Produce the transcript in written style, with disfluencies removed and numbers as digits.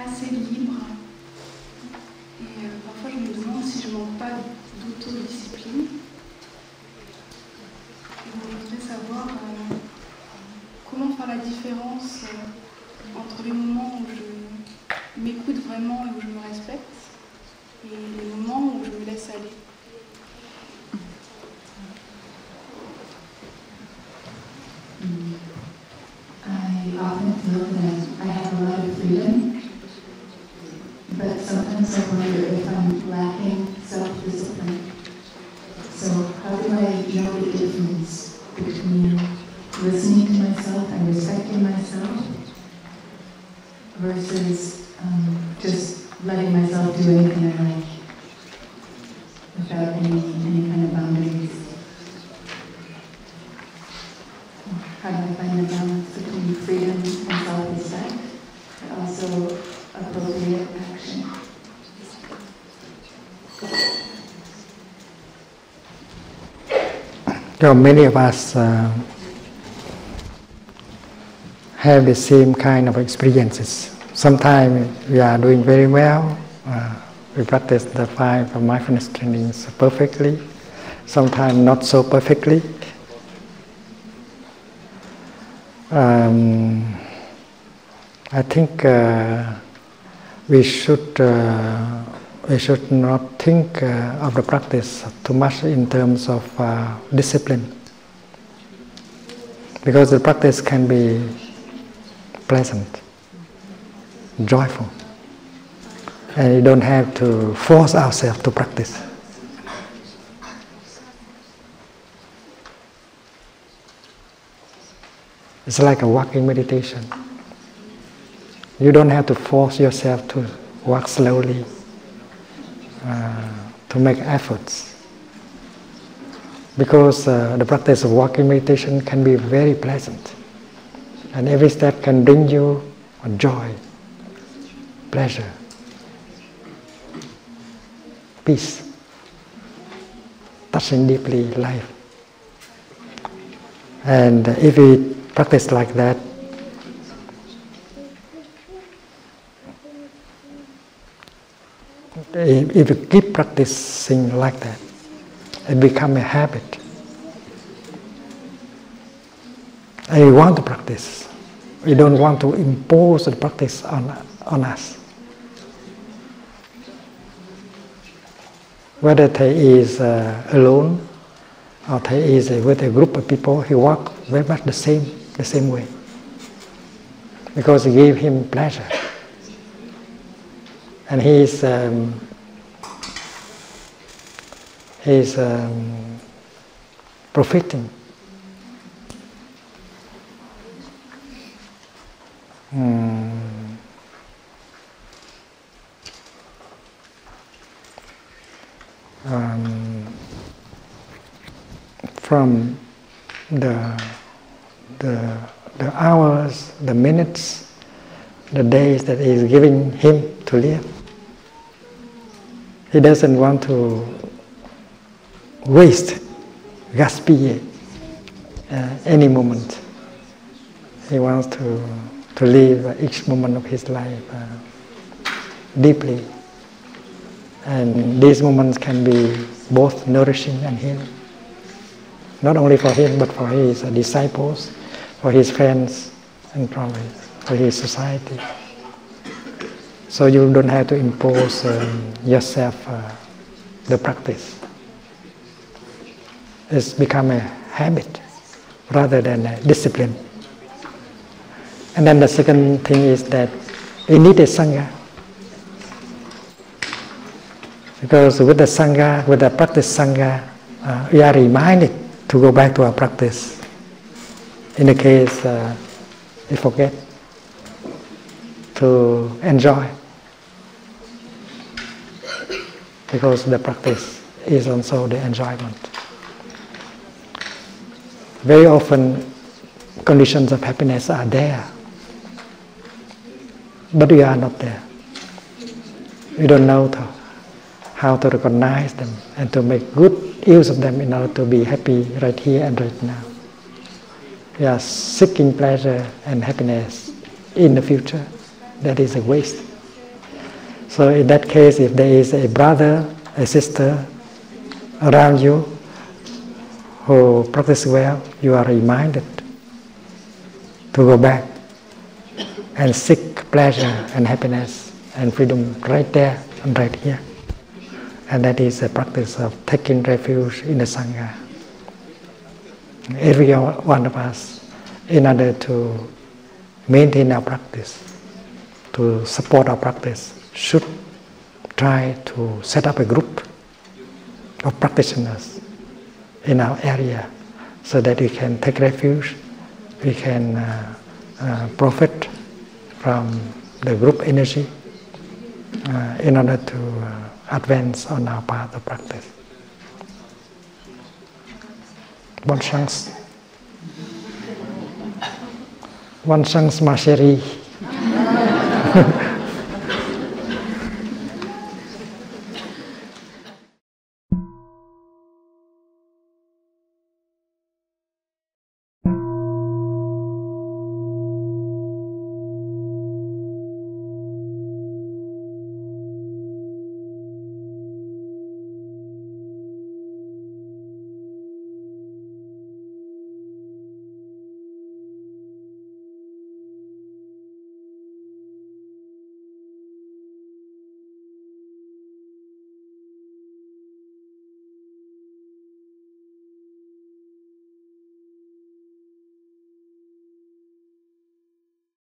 assez libre. Et parfois je me demande si je ne manque pas d'autodiscipline. Et donc, je voudrais savoir comment faire la différence entre les moments où je m'écoute vraiment et où je me respecte et les moments où je me laisse aller. I often feel that I have a lot of freedom, but sometimes I wonder if I'm lacking self-discipline. So how do I know the difference between listening to myself and respecting myself versus just letting myself do anything I like without any kind of boundaries? How do I find the balance between freedom and self-respect, but also appropriate action? So many of us have the same kind of experiences. Sometimes we are doing very well. We practice the 5 mindfulness trainings perfectly. Sometimes not so perfectly. I think we should not think of the practice too much in terms of discipline, because the practice can be pleasant, joyful, and you don't have to force ourselves to practice. It's like a walking meditation. You don't have to force yourself to walk slowly, to make efforts. Because the practice of walking meditation can be very pleasant. And every step can bring you joy, pleasure, peace, touching deeply life. And if we practice like that, if you keep practicing like that, it becomes a habit. And we want to practice. We don't want to impose the practice on us. Whether he is alone or he is with a group of people, he walks very much the same way. Because it gives him pleasure. And he is profiting. From the hours, the minutes, the days that he is giving him to live. He doesn't want to waste, gaspiller any moment. He wants to live each moment of his life deeply. And these moments can be both nourishing and healing. Not only for him, but for his disciples, for his friends, and probably for his society. So you don't have to impose yourself the practice. It's become a habit rather than a discipline. And then the second thing is that we need a Sangha. Because with the Sangha, with the practice Sangha, we are reminded to go back to our practice. In the case we forget to enjoy. Because the practice is also the enjoyment. Very often conditions of happiness are there, but we are not there. We don't know how to recognize them and to make good use of them in order to be happy right here and right now. We are seeking pleasure and happiness in the future. That is a waste. So in that case, if there is a brother, a sister around you who practice well, you are reminded to go back and seek pleasure and happiness and freedom right there and right here. And that is a practice of taking refuge in the Sangha. Every one of us, in order to maintain our practice, to support our practice, should try to set up a group of practitioners in our area so that we can take refuge, we can profit from the group energy in order to advance on our path of practice. Bonne chance. Bonne chance, ma chérie.